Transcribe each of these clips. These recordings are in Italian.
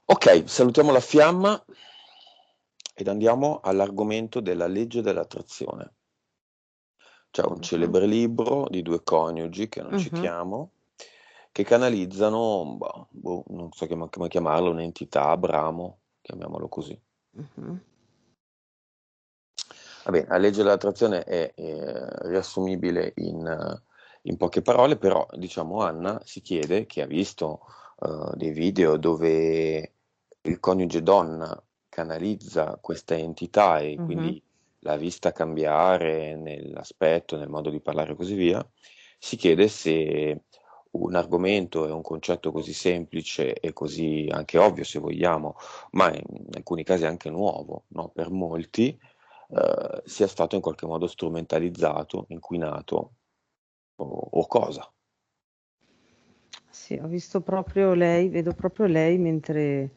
Ok, salutiamo la fiamma ed andiamo all'argomento della legge dell'attrazione. C'è un Mhm, celebre libro di due coniugi, che non mhm, citiamo, che canalizzano, non so come chiamarlo, un'entità, Abramo, chiamiamolo così. mhm. Va bene, la legge dell'attrazione è riassumibile in poche parole, però diciamo Anna si chiede, che ha visto dei video dove il coniuge donna canalizza questa entità e Mhm. quindi l'ha vista cambiare nell'aspetto, nel modo di parlare e così via, si chiede se un argomento e un concetto così semplice e così anche ovvio, se vogliamo, ma in alcuni casi anche nuovo, no, per molti, sia stato in qualche modo strumentalizzato, inquinato o cosa. Sì, ho visto proprio lei, vedo proprio lei mentre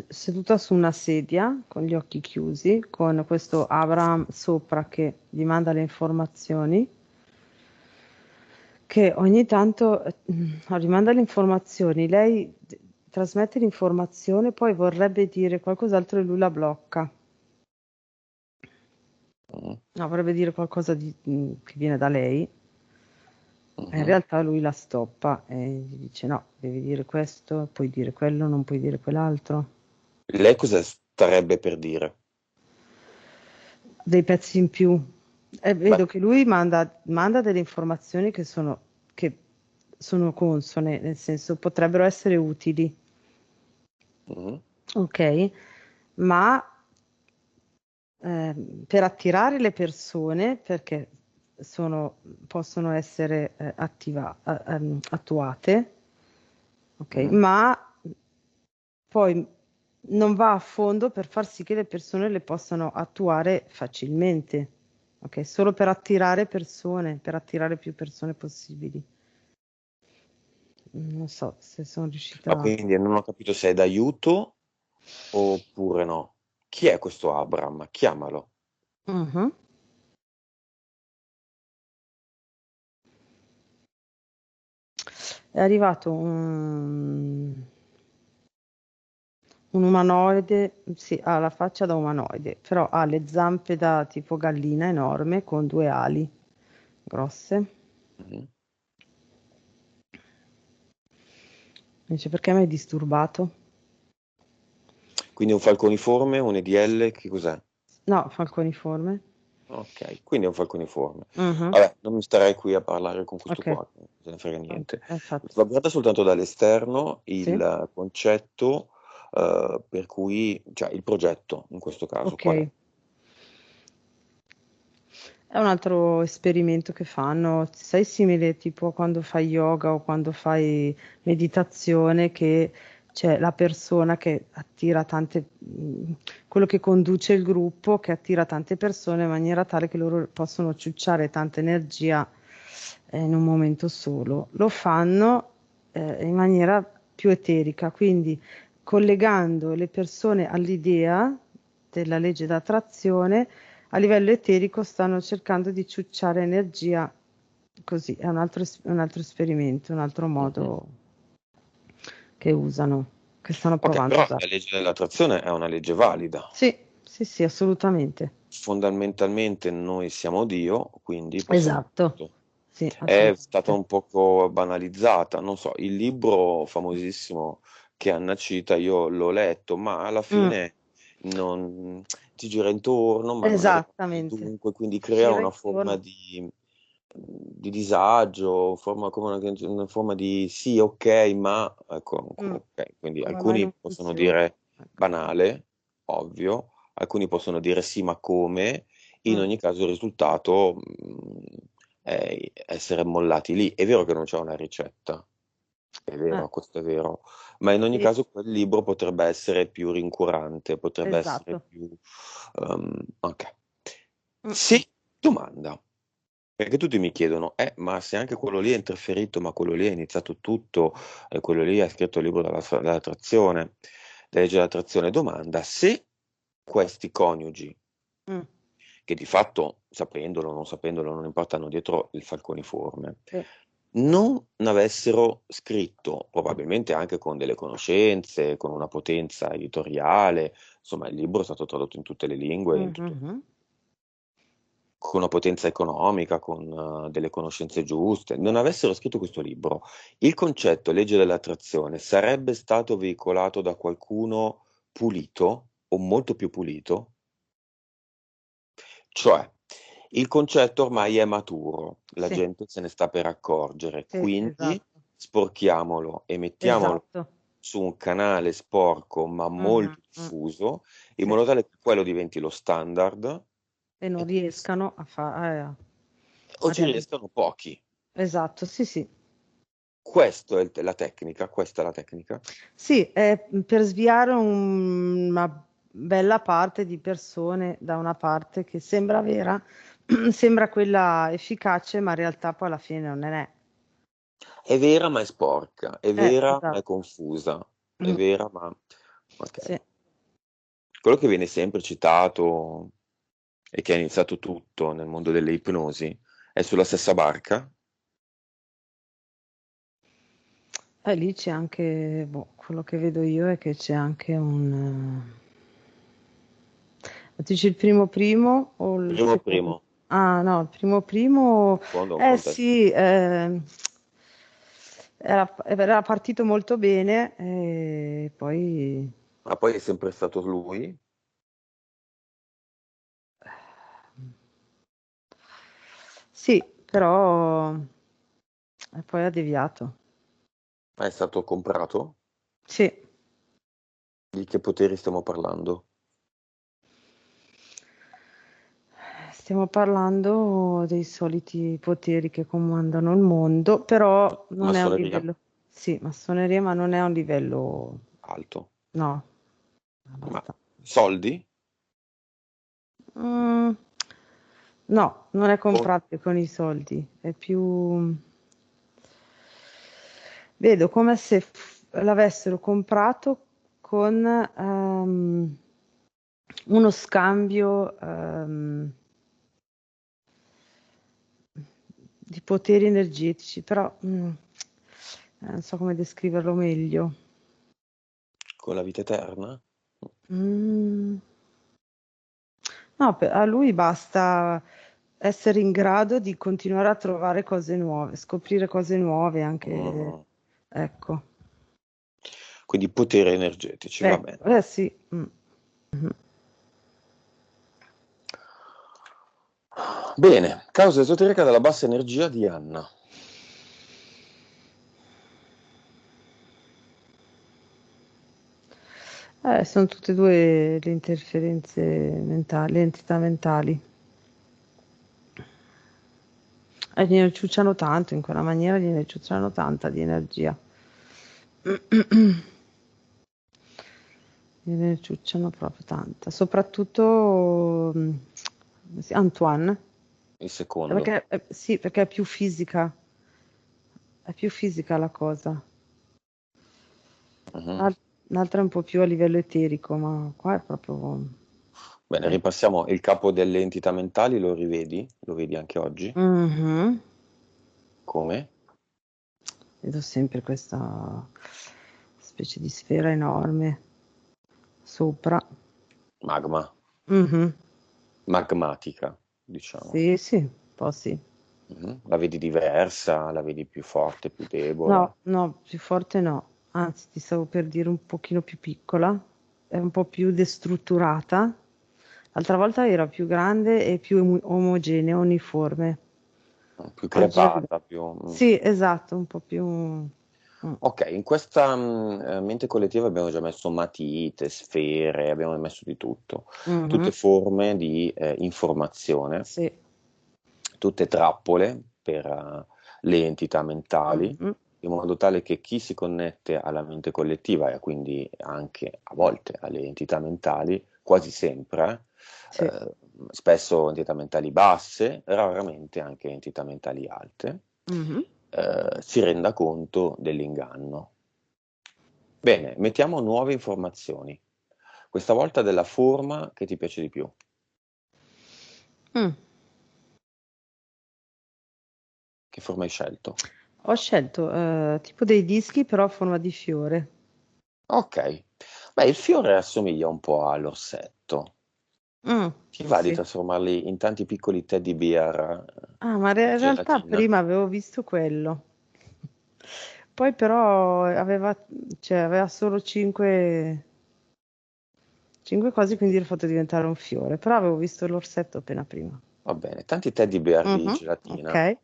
seduta su una sedia con gli occhi chiusi, con questo Abraham sopra che gli manda le informazioni, che ogni tanto rimanda le informazioni, lei trasmette l'informazione, poi vorrebbe dire qualcos'altro e lui la blocca. Mm, No, vorrebbe dire qualcosa che viene da lei. E in mhm. realtà lui la stoppa e gli dice no, devi dire questo, puoi dire quello, non puoi dire quell'altro. Lei cosa starebbe per dire? Dei pezzi in più. E Beh, vedo che lui manda delle informazioni che sono consone, nel senso potrebbero essere utili, mhm, ok? Ma per attirare le persone, perché possono essere attuate, ok? mhm, Ma poi non va a fondo per far sì che le persone le possano attuare facilmente, ok? Solo per attirare persone, per attirare più persone possibili. Non so se sono ma riuscita. quindi non ho capito se è d'aiuto oppure no. Chi è questo Abram? Chiamalo. Mhm. È arrivato un umanoide, sì, ha la faccia da umanoide, però ha le zampe da tipo gallina enorme con due ali grosse. Mhm. Dice perché mi hai disturbato? Quindi un falconiforme, un EDL, che cos'è? No, falconiforme. Ok, quindi è un falconiforme. Mhm. Vabbè, non mi starei qui a parlare con questo Ok, qua, non se ne frega niente. infatti. Va guarda soltanto dall'esterno Sì, il concetto per cui, cioè il progetto in questo caso, qual è? ok. È un altro esperimento che fanno, sai, simile tipo a quando fai yoga o quando fai meditazione, che c'è la persona che attira quello che conduce il gruppo, che attira tante persone in maniera tale che loro possono ciucciare tanta energia in un momento solo. Lo fanno in maniera più eterica, quindi collegando le persone all'idea della legge d'attrazione a livello eterico stanno cercando di ciucciare energia così, è un altro esperimento, un altro Mhm. modo che usano, che stanno Ok, provando a però usare. la legge dell'attrazione è una legge valida. Sì, sì, sì, assolutamente. Fondamentalmente noi siamo Dio, quindi possiamo Esatto, tutto. sì, È stata assolutamente. un poco banalizzata, non so, il libro famosissimo che Anna cita, io l'ho letto, ma alla Mm, fine non ti gira intorno, ma non arriva mai esattamente. dunque, quindi Ti crea gira una forma intorno. di disagio, come una forma di sì, ok, ma ecco, Mm, ok, quindi come mai alcuni non possono funziona? dire Ecco. banale, ovvio, alcuni possono dire sì, ma come? In Mm, ogni caso il risultato è essere mollati lì. È vero che non c'è una ricetta, è eh, vero, questo è vero, ma in ogni sì, caso quel libro potrebbe essere più rincuorante, potrebbe essere esatto. più... ok. Mm, mm. Sì, domanda, perché tutti mi chiedono, ma se anche quello lì è interferito, ma quello lì ha iniziato tutto, e quello lì ha scritto il libro dell'attrazione, della legge dell'attrazione, domanda, se questi coniugi Mm, che di fatto, sapendolo o non sapendolo, non importa, hanno dietro il falconiforme. sì. non avessero scritto, probabilmente anche con delle conoscenze, con una potenza editoriale, insomma il libro è stato tradotto in tutte le lingue, Mhm. con una potenza economica, con delle conoscenze giuste, non avessero scritto questo libro, il concetto legge dell'attrazione sarebbe stato veicolato da qualcuno pulito o molto più pulito? Cioè, il concetto ormai è maturo, la Sì, gente se ne sta per accorgere, sì, quindi esatto, sporchiamolo e mettiamolo esatto. su un canale sporco ma Mhm, molto mm, diffuso, in sì. modo tale che quello diventi lo standard E non e riescano a fare, o a ci realizzare. riescano pochi. Esatto, sì, sì. Questa è la tecnica, questa è la tecnica. Sì, è per sviare una bella parte di persone da una parte che sembra vera, sembra quella efficace, ma in realtà poi alla fine non è. È vera ma è sporca, è vera ma è Esatto. confusa, è Mm, vera ma... Ok. sì. Quello che viene sempre citato e che ha iniziato tutto nel mondo delle ipnosi è sulla stessa barca? E lì c'è anche, boh, quello che vedo io è che c'è anche dici il primo primo o il Primo secondo? primo, Ah no, il primo primo, secondo un eh contesto. sì, era partito molto bene e poi Ma poi è sempre stato lui, sì, però poi ha deviato. ma è stato comprato? Sì, Di che poteri stiamo parlando? stiamo parlando dei soliti poteri che comandano il mondo, però non è un Massoneria? livello, sì, massoneria, ma non è un livello, Alto. no, Ma basta. soldi? Mm, no, non è O comprabile con i soldi, è più, vedo come se l'avessero comprato con uno scambio di poteri energetici, però non so come descriverlo meglio. con la vita eterna? Mm, no, a lui basta essere in grado di continuare a trovare cose nuove, scoprire cose nuove anche, Mm. ecco. Quindi poteri energetici, va bene. Sì. Mhm. Bene, causa esoterica della bassa energia di Anna. Sono tutte e due le interferenze mentali, le entità mentali. E gliene ciucciano tanto, in quella maniera gliene ciucciano tanta di energia. Gliene ciucciano proprio tanta. Soprattutto Antoine, Il secondo. perché, sì, perché è più fisica la cosa. Mhm. L'altra è un po' più a livello eterico, ma qua è proprio... Bene, eh. ripassiamo il capo delle entità mentali, lo rivedi? Lo vedi anche oggi? Mhm. Come? Vedo sempre questa specie di sfera enorme sopra. Magma, Mhm. magmatica, diciamo. Sì, sì, un po' sì. Mhm. La vedi diversa, la vedi più forte, più debole. No, no, più forte no. Anzi, ti stavo per dire un pochino più piccola, è un po' più destrutturata. L'altra volta era più grande e più omogenea, uniforme. Più Oggi è... crepata, più... Sì, esatto, un po' più... Ok, in questa mente collettiva abbiamo già messo matite, sfere, abbiamo messo di tutto. Tutte Mhm, forme di informazione, sì. tutte trappole per le entità mentali, Mhm, in modo tale che chi si connette alla mente collettiva e quindi anche a volte alle entità mentali, quasi sempre, sì. eh, spesso entità mentali basse, raramente anche entità mentali alte, Mhm. si renda conto dell'inganno. Bene, mettiamo nuove informazioni, questa volta della forma che ti piace di più. Mm. Che forma hai scelto? Ho scelto tipo dei dischi però a forma di fiore. Ok, beh, il fiore assomiglia un po' all'orsetto. Mm, Ti va di sì. trasformarli in tanti piccoli teddy bear Ah, ma di in realtà gelatina? prima avevo visto quello. Poi però aveva solo cinque cose, quindi l'ho fatto diventare un fiore. Però avevo visto l'orsetto appena prima. Va bene, tanti teddy bear di Mhm, gelatina, ok.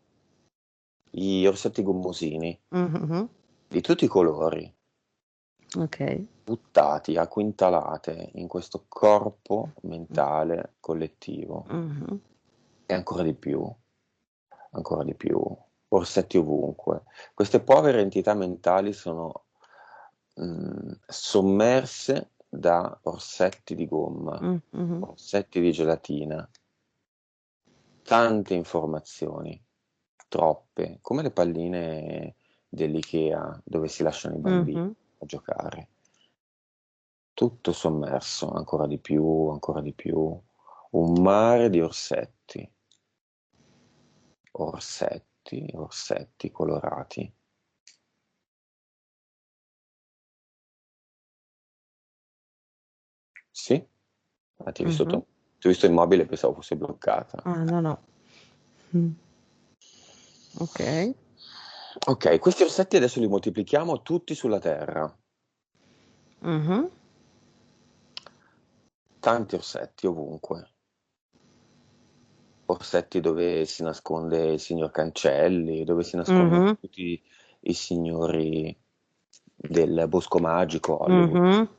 gli orsetti gommosini, Mhm, di tutti i colori, ok. buttati a quintalate in questo corpo mentale collettivo. Mhm, E ancora di più, orsetti ovunque. Queste povere entità mentali sono sommerse da orsetti di gomma, mhm, orsetti di gelatina, tante informazioni, troppe, come le palline dell'IKEA dove si lasciano i bambini mhm. a giocare. Tutto sommerso, ancora di più, un mare di orsetti, orsetti, orsetti colorati. Sì? Ah, ti hai visto Mhm. tu? Ti ho visto immobile e pensavo fosse bloccata. Ah, no, no. Mm, ok. Ok, questi orsetti adesso li moltiplichiamo tutti sulla Terra. Mhm, Tanti orsetti ovunque. Orsetti dove si nasconde il signor Cancelli, dove si nascondono mhm, tutti i signori del Bosco Magico, Hollywood. mhm,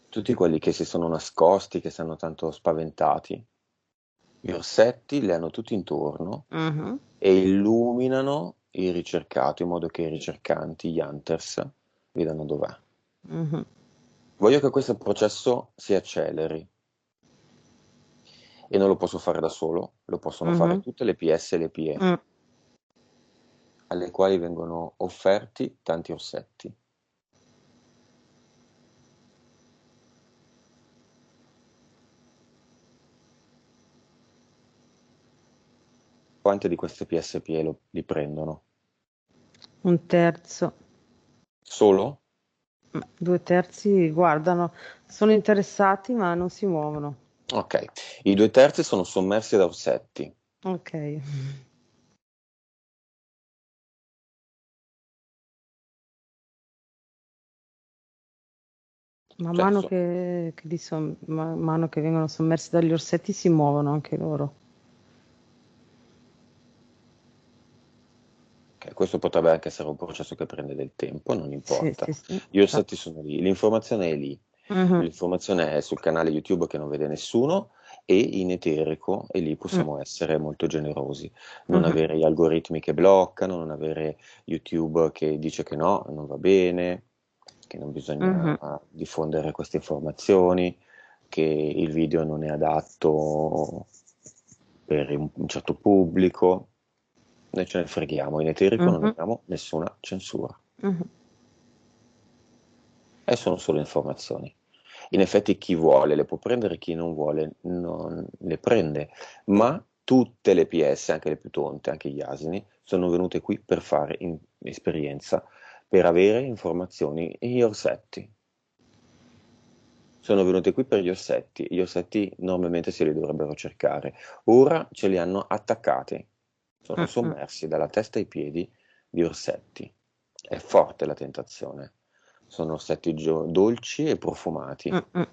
Tutti quelli che si sono nascosti, che si hanno tanto spaventati. Gli orsetti li hanno tutti intorno mhm, e illuminano il ricercato in modo che i ricercanti, gli hunters, vedano dov'è. mhm, Voglio che questo processo si acceleri e non lo posso fare da solo, lo possono fare mhm, tutte le PS e le PE, mm. alle quali vengono offerti tanti orsetti. Quante di queste PSP li prendono? Un terzo. Solo? Due terzi guardano, sono interessati ma non si muovono. Ok, i due terzi sono sommersi da orsetti. Ok. Man Cioè, mano man mano che vengono sommersi dagli orsetti si muovono anche loro. ok, questo potrebbe anche essere un processo che prende del tempo, non Sì, importa. sì, sì, Gli orsetti infatti. sono lì, l'informazione è lì. Mhm, L'informazione è sul canale YouTube che non vede nessuno e in eterico e lì mm, possiamo essere molto generosi. Non mhm, avere gli algoritmi che bloccano, non avere YouTube che dice che no, non va bene, che non bisogna mhm, diffondere queste informazioni, che il video non è adatto per un certo pubblico. Noi ce ne freghiamo, in eterico non mhm, abbiamo nessuna censura mhm. e sono solo informazioni. In effetti chi vuole le può prendere, chi non vuole non le prende, ma tutte le PS, anche le più tonte, anche gli asini, sono venute qui per fare esperienza, per avere informazioni e gli orsetti. Sono venute qui per gli orsetti normalmente se li dovrebbero cercare, ora ce li hanno attaccati, sono Mm, mm, sommersi dalla testa ai piedi di orsetti. È forte la tentazione, sono orsetti dolci e profumati, mm, mm,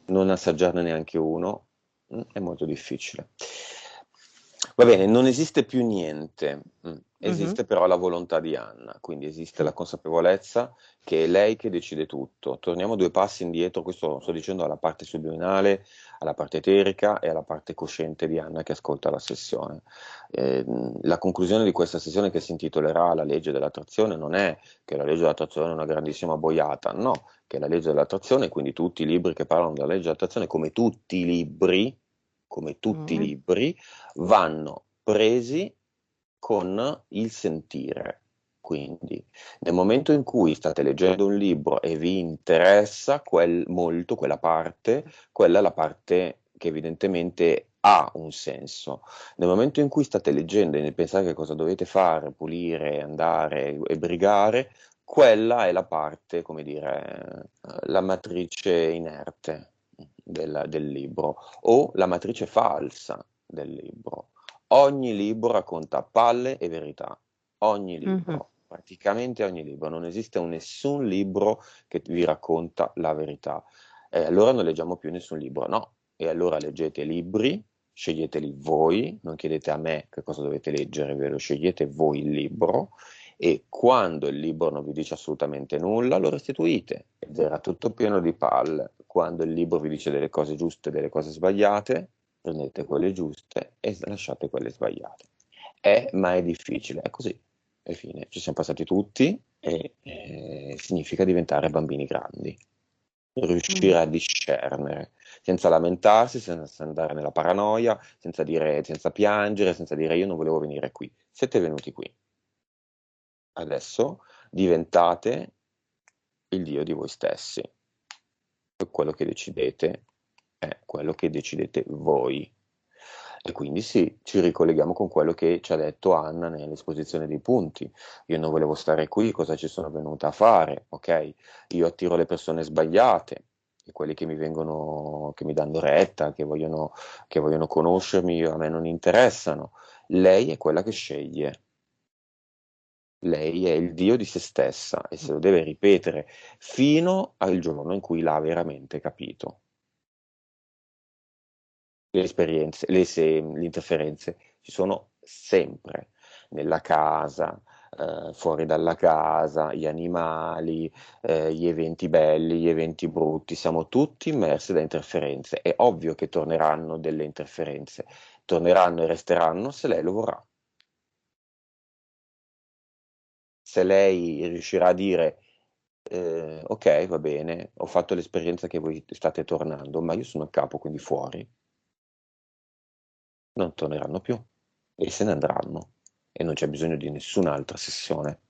non assaggiarne neanche uno, è molto difficile. Va bene, non esiste più niente, mhm, esiste però la volontà di Anna, quindi esiste mm. la consapevolezza che è lei che decide tutto. Torniamo due passi indietro, questo sto dicendo alla parte subliminale, alla parte eterica e alla parte cosciente di Anna che ascolta la sessione. La conclusione di questa sessione che si intitolerà La legge dell'attrazione non è che la legge dell'attrazione è una grandissima boiata, no, che la legge dell'attrazione, quindi tutti i libri che parlano della legge dell'attrazione, come tutti i Mm, libri, vanno presi con il sentire. Quindi, nel momento in cui state leggendo un libro e vi interessa molto quella parte, quella è la parte che evidentemente ha un senso. Nel momento in cui state leggendo e nel pensare che cosa dovete fare, pulire, andare e brigare, quella è la parte, come dire, la matrice inerte del libro o la matrice falsa del libro. Ogni libro racconta palle e verità, ogni Mhm. libro, praticamente ogni libro, non esiste nessun libro che vi racconta la verità. Allora non leggiamo più nessun libro, no. E allora leggete libri, sceglieteli voi, non chiedete a me che cosa dovete leggere, ve lo scegliete voi il libro e quando il libro non vi dice assolutamente nulla lo restituite ed era tutto pieno di palle. Quando il libro vi dice delle cose giuste e delle cose sbagliate, prendete quelle giuste e lasciate quelle sbagliate. Ma è difficile, è così, è fine. Ci siamo passati tutti e significa diventare bambini grandi, Mm. riuscire a discernere, senza lamentarsi, senza andare nella paranoia, senza dire, senza piangere, senza dire io non volevo venire qui. Siete venuti qui. Adesso diventate il Dio di voi stessi. E quello che decidete è quello che decidete voi. E quindi sì, ci ricolleghiamo con quello che ci ha detto Anna nell'esposizione dei punti. Io non volevo stare qui, cosa ci sono venuta a fare? Ok, io attiro le persone sbagliate, e quelli che mi vengono, che mi danno retta, che vogliono conoscermi, a me non interessano. Lei è quella che sceglie. Lei è il Dio di se stessa e se lo deve ripetere fino al giorno in cui l'ha veramente capito. Le esperienze, le interferenze ci sono sempre, nella casa, fuori dalla casa, gli animali, gli eventi belli, gli eventi brutti, siamo tutti immersi da interferenze. È ovvio che torneranno delle interferenze, torneranno e resteranno se lei lo vorrà. Se lei riuscirà a dire ok, va bene, ho fatto l'esperienza che voi state tornando, ma io sono a capo, quindi fuori, non torneranno più e se ne andranno e non c'è bisogno di nessun'altra sessione.